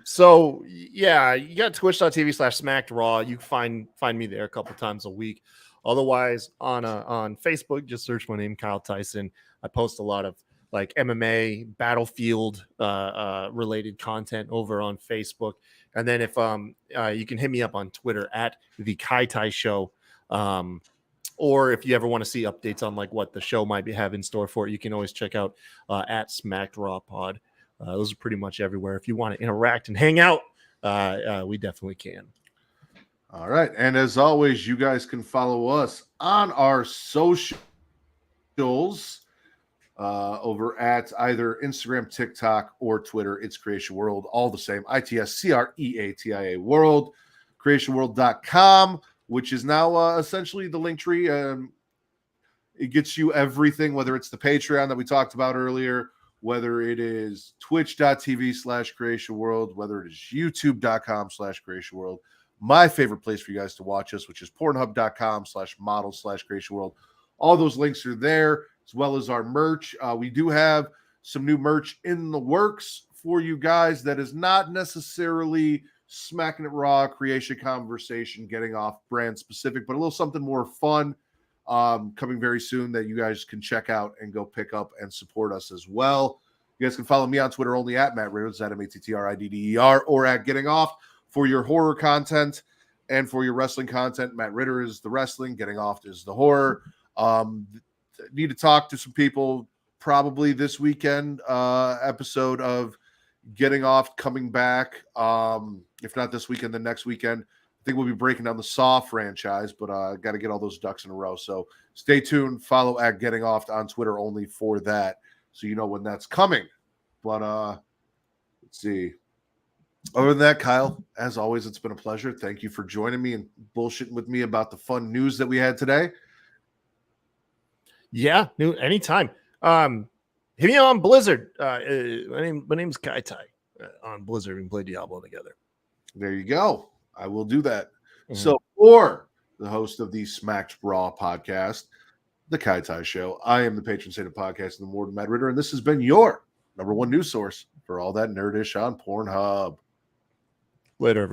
So yeah, you got twitch.tv/smacked raw. You can find me there a couple times a week. Otherwise on Facebook, just search my name, Kyle Tyson. I post a lot of like MMA, Battlefield related content over on Facebook. And then if you can hit me up on Twitter at the Kai Tai Show. Or if you ever want to see updates on like what the show might have in store for it, you can always check out at Smacked Raw Pod. Those are pretty much everywhere. If you want to interact and hang out, we definitely can. All right. And as always, you guys can follow us on our socials over at either Instagram, TikTok, or Twitter. It's Creatia World, all the same. ITSCREATIA World. CreatiaWorld.com, which is now essentially the link tree. It gets you everything, whether it's the Patreon that we talked about earlier, whether it is twitch.tv/Creatia World, whether it is youtube.com/Creatia World. My favorite place for you guys to watch us, which is pornhub.com/model/Creatia World. All those links are there, as well as our merch. We do have some new merch in the works for you guys that is not necessarily smacking it raw, Creatia Conversation, getting off brand specific, but a little something more fun coming very soon that you guys can check out and go pick up and support us as well. You guys can follow me on Twitter only at Matt Ridders, at MATTRIDDER, or at Getting Off for your horror content and for your wrestling content. Matt Ritter is the wrestling, Getting Off is the horror. Need to talk to some people probably this weekend episode of Getting Off coming back. If not this weekend, then next weekend. I think we'll be breaking down the Saw franchise, but got to get all those ducks in a row. So stay tuned. Follow at Getting Off on Twitter only for that, so you know when that's coming. But let's see. Other than that, Kyle, as always, it's been a pleasure. Thank you for joining me and bullshitting with me about the fun news that we had today. Yeah, anytime. Hit me on Blizzard. My name's Kai Tai on Blizzard. We can play Diablo together. There you go. I will do that. Mm-hmm. So for the host of the Smacked Raw podcast, The Kai Tai Show, I am the patron saint of podcasting, the Warden Matt Ritter, and this has been your number one news source for all that nerdish on Pornhub. Later,